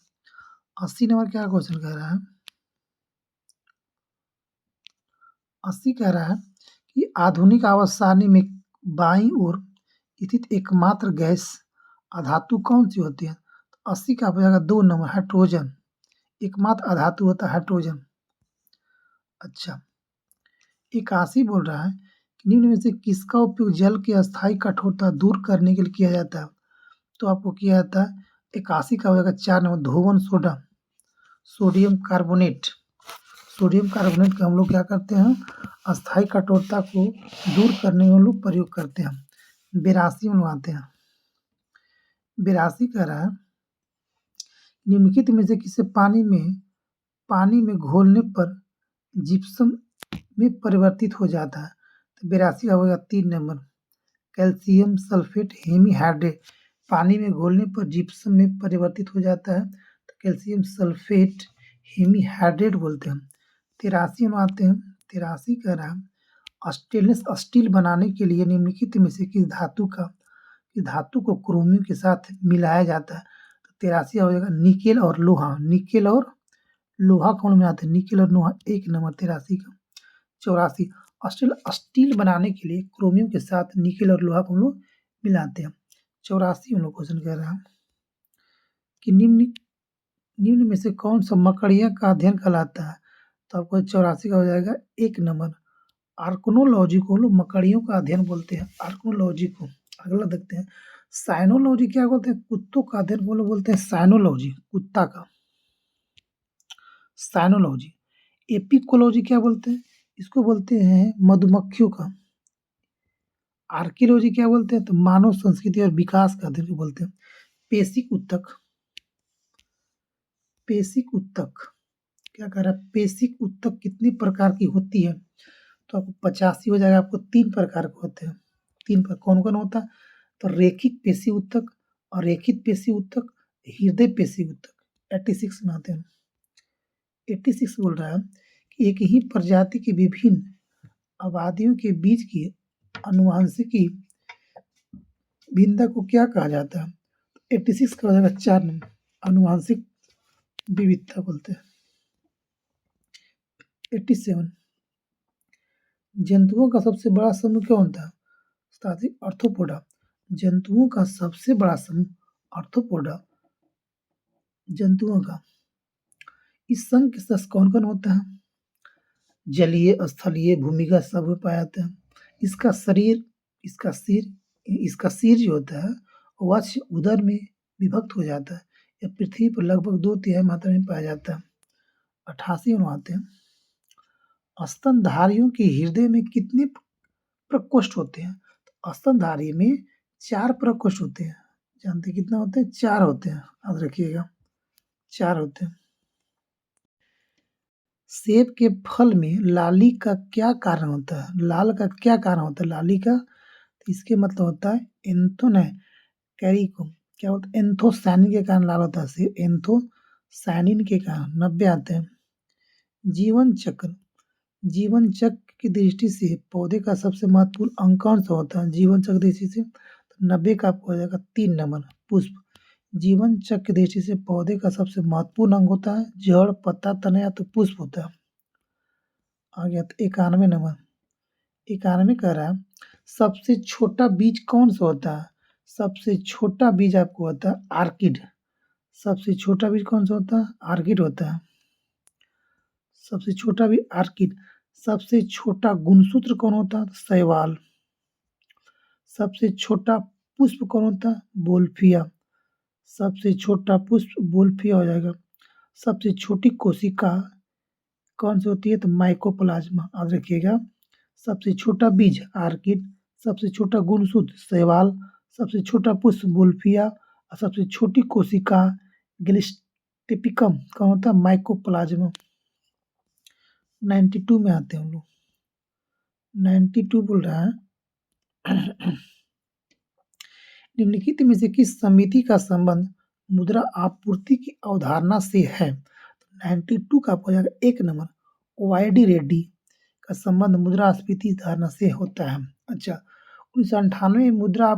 80 नंबर क्या क्वेश्चन कह रहा है? 80 कह रहा है कि आधुनिक आवर्त सारणी में बाईं ओर स्थित एकमात्र गैस अधातु कौन सी होती है? तो 80 का हो जाएगा 2 नंबर हाइड्रोजन। एकमात्र अधातु होता है हाइड्रोजन। अच्छा, 81 बोल रहा है कि निम्न में से किसका उपयोग जल की अस्थायी कठोरता दूर करने के लिए किया जाता है? तो आपको किया जाता है 81 का हो जाएगा 4 नंबर धोवन soda, sodium carbonate. Sodium carbonate का हम लोग क्या करते हैं? अस्थायी कठोरता को दूर करने में हम लोग प्रयोग करते हैं। 82 में आते हैं। 82 कह रहा है निम्नलिखित में से किसे पानी में घोलने पर जिप्सम में परिवर्तित हो जाता है? तो 82 का होगा 3 नंबर कैल्शियम सल्फेट हेमीहाइड्रेट। पानी में घोलने पर जिप्सम में परिवर्तित हो जाता है, तो कैल्शियम सल्फेट हेमीहाइड्रेट बोलते हैं। 83 में आते हैं। 83 कह रहा है स्टेनलेस स्टील बनाने के लिए निम्नलिखित में से किस धातु को क्रोमियम के साथ मिलाया जाता है? तो 83 हो जाएगा निकेल और लोहा। निकेल और लोहा कौन बनाते हैं? निकेल और लोहा। 1 नंबर 83 का। 84 स्टील बनाने के लिए क्रोमियम के साथ निकेल और लोहा को हम लोग मिलाते हैं। 84 हम लोग क्वेश्चन कर रहे हैं कि निम्न में से कौन सा मकड़िया का अध्ययन कहलाता है? तो आपको 84 का हो जाएगा 1 नंबर आर्कनोलॉजी को लोग मकड़ियों का अध्ययन बोलते हैं। आर्कनोलॉजी को अगला देखते हैं। साइनोलॉजी क्या बोलते हैं? कुत्तों का अध्ययन को लोग बोलते हैं साइनोलॉजी, कुत्ता का। साइनोलॉजी। एपिकोलॉजी क्या बोलते हैं? इसको बोलते हैं मधुमक्खियों का। आर्कियोलॉजी क्या बोलते हैं? तो मानव संस्कृति और विकास का अध्ययन बोलते हैं। पेशिक उत्तक क्या कह रहा है? पेशिक उत्तक कितनी प्रकार की होती है? तो आपको 85 हो जाएगा। आपको 3 प्रकार के होते हैं। 3 पर कौन-कौन होता है? तो रेखिक पेशी उत्तक, अरेखित पेशी उत्तक, हृदय पेशी उत्तक। 86 में आते हैं। 86 बोल रहा है कि एक ही प्रजाति की विभिन्न आबादियों के बीच की आनुवंशिकी भिन्नता को क्या कहा जाता है? 86 का हो जाएगा 4 नंबर आनुवंशिक विविधता बोलते हैं। 87 जंतुओं का सबसे बड़ा समूह कौन था? आर्थ्रोपोडा। जंतुओं का सबसे बड़ा समूह आर्थ्रोपोडा जंतुओं का। इस संघ के सदस्य कौन-कौन होता है? जलीय, स्थलीय, भूमिगत सब में पाया जाता है। इसका सिर जो होता है वक्ष उदर में विभक्त हो जाता है। यह पृथ्वी पर लगभग 2/3 मात्रा में पाया जाता है। 88वां आते हैं। स्तनधारियों के हृदय में कितने प्रकोष्ठ होते हैं? तो स्तनधारी में 4 प्रकोष्ठ होते हैं। जानते हैं कितना होते हैं? 4 होते हैं। याद रखिएगा, 4 होते हैं। सेब के फल में लाली का क्या कारण होता है? लाल का क्या कारण होता है लाली का? तो इसके मतलब होता है क्या बोलते हैं? एंथोसायनिन के कारण लाल होता है सेब। एंथोसायनिन के कारण। 90 आते हैं। जीवन चक्र। जीवन चक्र की दृष्टि से पौधे का सबसे महत्वपूर्ण अंग कौन सा होता है? जीवन चक्र की दृष्टि से 90 का आपको हो जाएगा 3 नंबर, पुष्प। जीवन चक्र की दृष्टि से पौधे का सबसे महत्वपूर्ण अंग होता है जड़, पत्ता, तना या तो पुष्प होता है। आ गया 91 नंबर। 91 कह रहा है सबसे छोटा बीज कौन सा होता है? सबसे छोटा बीज आपको होता है आर्किड। सबसे छोटा बीज कौन सा होता है? आर्किड होता है। सबसे छोटा बीज आर्किड। सबसे छोटा गुणसूत्र कौन होता है? शैवाल। सबसे छोटा पुष्प कौन होता है? बोल्फिया। सबसे छोटा पुष्प बोल्फिया हो जाएगा। सबसे छोटी कोशिका कौन सी होती है? तो माइकोप्लाज्मा। याद रखिएगा। सबसे छोटा बीज आर्किड, सबसे छोटा गुणसूत्र शैवाल, सबसे छोटा पुष्प बोल्फिया और सबसे छोटी कोशिका ग्लिस्टिपिकम कौन होता है? माइकोप्लाज्मा। 92 में आते हैं हम लोग। 92 बोल रहा है निम्नलिखित में से किस समिति का संबंध मुद्रा आपूर्ति की अवधारणा से है? 92 का आपको हो जाएगा 1 नंबर, वाई.डी. रेड्डी का संबंध मुद्रास्फीति धारणा से होता है। अच्छा, 1998 में मुद्रा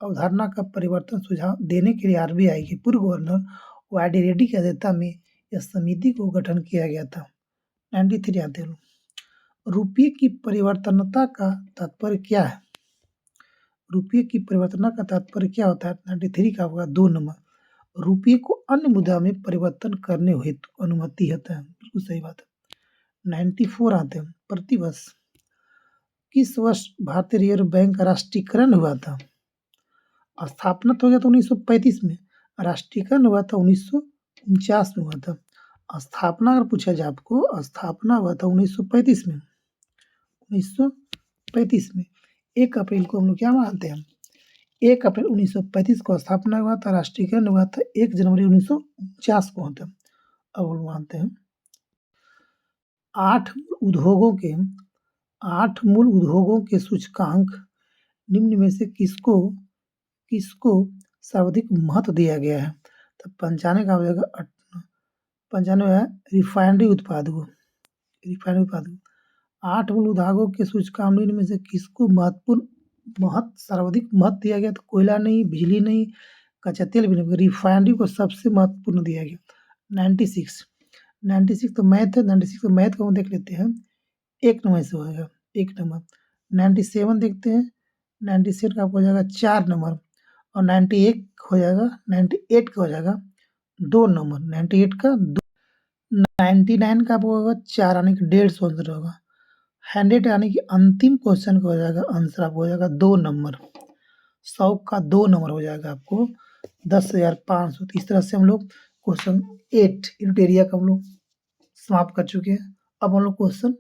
अवधारणा का परिवर्तन सुझाव देने के लिए आरबीआई के पूर्व गवर्नर वाई.डी. रेड्डी की अध्यक्षता में यह समिति को गठन किया गया था। 93 आते हैं। रुपये की परिवर्तनता का तात्पर्य क्या है? रुपये की परिवर्तनता का तात्पर्य क्या होता है? 93 का होगा 2 नंबर, रुपये को अन्य मुद्रा में परिवर्तन करने हेतु अनुमति होता है। बिल्कुल सही बात है। 94 आते हैं। प्रतिवर्ष किस वर्ष भारतीय रिजर्व बैंक का राष्ट्रीयकरण हुआ था? स्थापना तो हो गया था 1935 में, राष्ट्रीयकरण हुआ था 1949 में हुआ था। स्थापना अगर पूछा जाए आपको, स्थापना हुआ था 1935 में। 1935 में 1 अप्रैल को हम लोग क्या मानते हैं? 1 अप्रैल 1935 को स्थापना हुआ था, राष्ट्रीयकरण हुआ था 1 जनवरी 1949 को होता है। अब हम मानते हैं 8 मूल उद्योगों के सूचकांक निम्न में से किसको सर्वाधिक महत्व दिया गया है? तो 95 का हो जाएगा 95 है रिफाइनरी उत्पाद को। 8 मूल उद्योगों के सूचकांक निम्न में से किसको सर्वाधिक महत्व दिया गया? तो कोयला नहीं, बिजली नहीं, कच्चा तेल भी नहीं, रिफाइनरी को सबसे महत्वपूर्ण दिया गया। 96 तो मैथ है। 96 तो मैथ को हम देख लेते हैं, 1 नंबर से होगा 1 नंबर। 97 देखते हैं। 97 का आपको हो जाएगा 4 नंबर और 98 हो जाएगा 98 का हो जाएगा 2 नंबर। 98 का 2। 99 का आपको होगा 4 यानी कि 150 आंसर होगा। 100 यानी कि अंतिम क्वेश्चन का हो जाएगा आंसर आपको हो जाएगा 2 नंबर। 100 का 2 नंबर हो जाएगा आपको 10,500। तो इस तरह से हम लोग क्वेश्चन 8 यूनिट एरिया का हम लोग समाप्त कर चुके हैं। अब हम लोग क्वेश्चन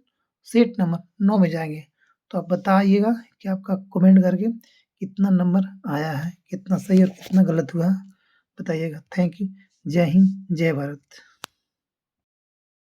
सेट नंबर 9 में जाएंगे। तो आप बताइएगा कि आपका कमेंट करके कितना नंबर आया है, कितना सही और कितना गलत हुआ, बताइएगा। Thank you. जय हिंद, जय भारत।